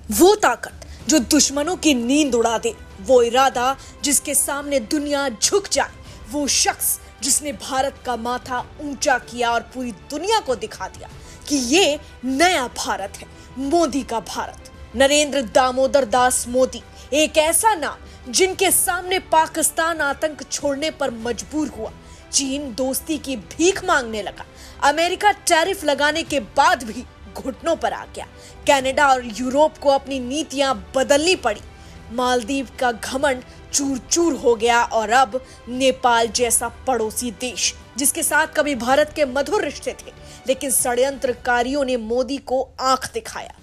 वो ताकत जो दुश्मनों की नींद उड़ा दे, वो इरादा जिसके सामने दुनिया झुक जाए, वो शख्स जिसने भारत का माथा ऊंचा किया और पूरी दुनिया को दिखा दिया कि ये नया भारत है, मोदी का भारत। नरेंद्र दामोदर दास मोदी, एक ऐसा नाम जिनके सामने पाकिस्तान आतंक छोड़ने पर मजबूर हुआ, चीन दोस्ती की भीख मांगने लगा, अमेरिका टैरिफ लगाने के बाद भी घुटनों पर आ गया, कनाडा और यूरोप को अपनी नीतियां बदलनी पड़ी, मालदीव का घमंड चूर चूर हो गया और अब नेपाल जैसा पड़ोसी देश जिसके साथ कभी भारत के मधुर रिश्ते थे, लेकिन षड्यंत्रकारियों ने मोदी को आंख दिखाया।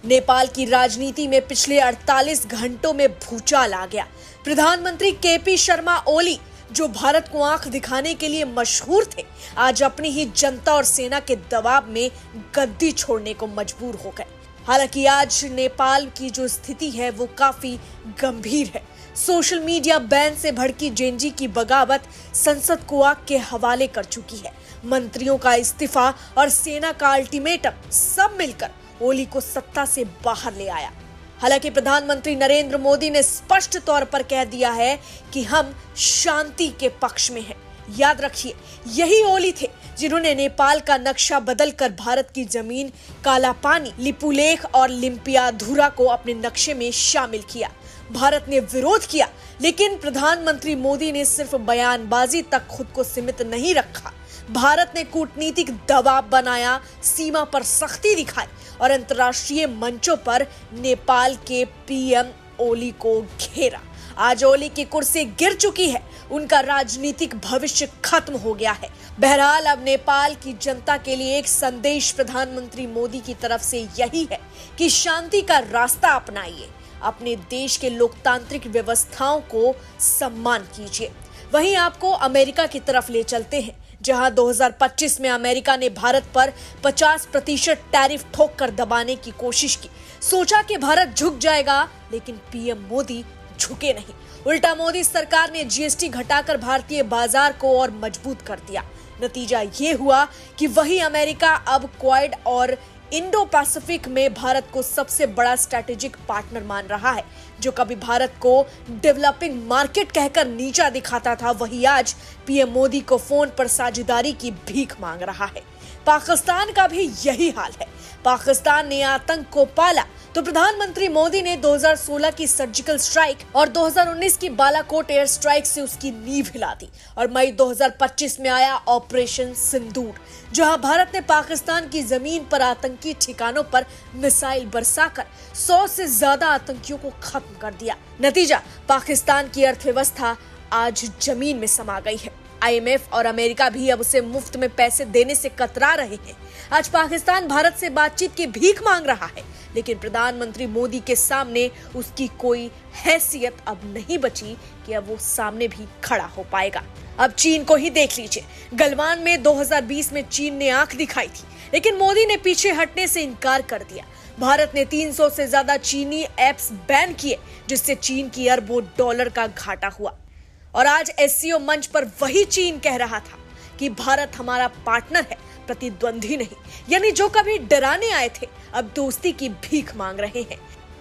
नेपाल की राजनीति में पिछले 48 घंटों में भूचाल आ गया। प्रधानमंत्री केपी शर्मा ओली, जो भारत को आंख दिखाने के लिए मशहूर थे, आज अपनी ही जनता और सेना के दबाव में गद्दी छोड़ने को मजबूर हो गए। हालांकि आज नेपाल की जो स्थिति है वो काफी गंभीर है। सोशल मीडिया बैन से भड़की जेएनजी की बगावत संसद को आग के हवाले कर चुकी है। मंत्रियों का इस्तीफा और सेना का अल्टीमेटम सब मिलकर ओली को सत्ता से बाहर ले आया। हालांकि प्रधानमंत्री नरेंद्र मोदी ने स्पष्ट तौर पर कह दिया है कि हम शांति के पक्ष में हैं। याद रखिए, यही ओली थे जिन्होंने नेपाल का नक्शा बदलकर भारत की जमीन, काला पानी, लिपुलेख और लिम्पियाधुरा को अपने नक्शे में शामिल किया। भारत ने विरोध किया, लेकिन प्रधानमंत्री मोदी ने सिर्फ बयानबाजी तक खुद को सीमित नहीं रखा। भारत ने कूटनीतिक दबाव बनाया, सीमा पर सख्ती दिखाई और अंतर्राष्ट्रीय मंचों पर नेपाल के पीएम ओली को घेरा। आज ओली की कुर्सी गिर चुकी है, उनका राजनीतिक भविष्य खत्म हो गया है। बहरहाल अब नेपाल की जनता के लिए एक संदेश प्रधानमंत्री मोदी की तरफ से यही है कि शांति का रास्ता अपनाइए, अपने देश के लोकतांत्रिक व्यवस्थाओं को सम्मान कीजिए। वहीं आपको अमेरिका की तरफ ले चलते हैं, जहां 2025 में अमेरिका ने भारत पर 50% टैरिफ ठोक कर दबाने की कोशिश की। सोचा कि भारत झुक जाएगा, लेकिन पीएम मोदी झुके नहीं। उल्टा मोदी सरकार ने जीएसटी घटाकर भारतीय बाजार को और मजबूत कर दिया। नतीजा ये हुआ कि वही अमेरिका अब क्वाड और इंडो पैसिफिक में भारत को सबसे बड़ा स्ट्रैटेजिक पार्टनर मान रहा है। जो कभी भारत को डेवलपिंग मार्केट कहकर नीचा दिखाता था, वही आज पीएम मोदी को फोन पर साझेदारी की भीख मांग रहा है। पाकिस्तान का भी यही हाल है। पाकिस्तान ने आतंक को पाला तो प्रधानमंत्री मोदी ने 2016 की सर्जिकल स्ट्राइक और 2019 की बालाकोट एयर स्ट्राइक से उसकी नींव हिला दी और मई 2025 में आया ऑपरेशन सिंदूर, जहां भारत ने पाकिस्तान की जमीन पर आतंकी ठिकानों पर मिसाइल बरसाकर 100 से ज्यादा आतंकियों को खत्म कर दिया। नतीजा, पाकिस्तान की अर्थव्यवस्था आज जमीन में समा गई है। आईएमएफ और अमेरिका भी अब उसे मुफ्त में पैसे देने से कतरा रहे हैं। आज पाकिस्तान भारत से बातचीत की भीख मांग रहा है, लेकिन प्रधानमंत्री मोदी के सामने उसकी कोई हैसियत अब नहीं बची कि अब वो सामने भी खड़ा हो पाएगा। अब चीन को ही देख लीजिए। गलवान में 2020 में चीन ने आंख दिखाई थी, लेकिन मोदी ने पीछे हटने से इनकार कर दिया। भारत ने 300 से ज्यादा चीनी ऐप्स बैन किए, जिससे चीन की अरबों डॉलर का घाटा हुआ। और आज एससीओ मंच पर वही चीन कह रहा था कि भारत हमारा पार्टनर है, प्रतिद्वंदी नहीं। यानी जो कभी डराने आए थे, अब दोस्ती की भीख मांग रहे हैं।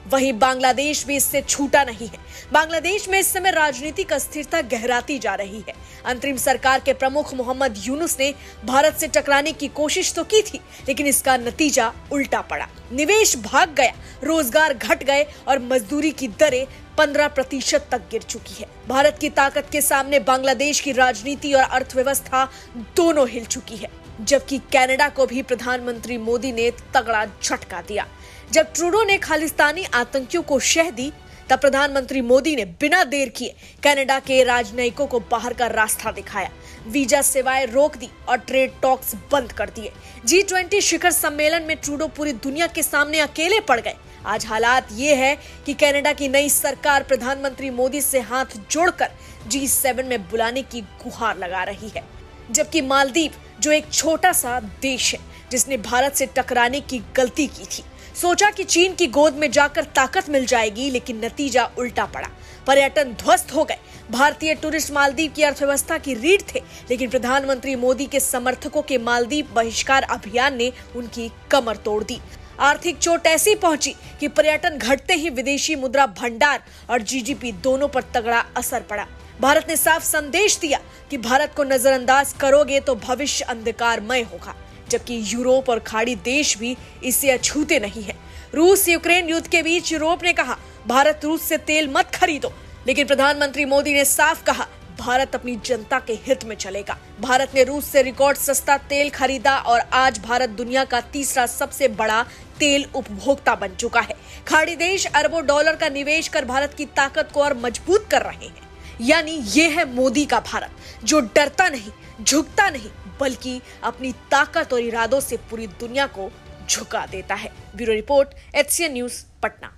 वहीं बांग्लादेश भी इससे छूटा नहीं है। बांग्लादेश में इस समय राजनीतिक अस्थिरता गहराती जा रही है। अंतरिम सरकार के प्रमुख मोहम्मद यूनुस ने भारत से टकराने की कोशिश तो की थी, लेकिन इसका नतीजा उल्टा पड़ा। निवेश भाग गया, रोजगार घट गए और मजदूरी की दरें 15% तक गिर चुकी है। भारत की ताकत के सामने बांग्लादेश की राजनीति और अर्थव्यवस्था दोनों हिल चुकी है। जबकि कनाडा को भी प्रधानमंत्री मोदी ने तगड़ा झटका दिया। जब ट्रूडो ने खालिस्तानी आतंकियों को शह दी, तब प्रधानमंत्री मोदी ने बिना देर किए कनाडा के राजनयिकों को बाहर का रास्ता दिखाया, वीजा सेवाएं रोक दी और ट्रेड टॉक्स बंद कर दिए। G20 शिखर सम्मेलन में ट्रूडो पूरी दुनिया के सामने अकेले पड़ गए। आज हालात ये है कि कनाडा की नई सरकार प्रधानमंत्री मोदी से हाथ जोड़कर G7 में बुलाने की गुहार लगा रही है। जबकि मालदीव, जो एक छोटा सा देश है जिसने भारत से टकराने की गलती की थी, सोचा कि चीन की गोद में जाकर ताकत मिल जाएगी, लेकिन नतीजा उल्टा पड़ा। पर्यटन ध्वस्त हो गए। भारतीय टूरिस्ट मालदीव की अर्थव्यवस्था की रीढ़ थे, लेकिन प्रधानमंत्री मोदी के समर्थकों के मालदीव बहिष्कार अभियान ने उनकी कमर तोड़ दी। आर्थिक चोट ऐसी पहुंची कि पर्यटन घटते ही विदेशी मुद्रा भंडार और जीडीपी दोनों पर तगड़ा असर पड़ा। भारत ने साफ संदेश दिया कि भारत को नजरअंदाज करोगे तो भविष्य अंधकारमय होगा, जबकि यूरोप और खाड़ी देश भी इसे अछूते नहीं है। रूस यूक्रेन युद्ध के बीच यूरोप ने कहा भारत रूस से तेल मत खरीदो, लेकिन प्रधानमंत्री मोदी ने साफ कहा भारत अपनी जनता के हित में चलेगा। भारत ने रूस से रिकॉर्ड सस्ता तेल खरीदा और आज भारत दुनिया का तीसरा सबसे बड़ा तेल उपभोक्ता बन चुका है। खाड़ी देश अरबों डॉलर का निवेश कर भारत की ताकत को और मजबूत कर रहे हैं। यानी ये है मोदी का भारत, जो डरता नहीं, झुकता नहीं, बल्कि अपनी ताकत और इरादों से पूरी दुनिया को झुका देता है। Bureau report, HCN news, Patna.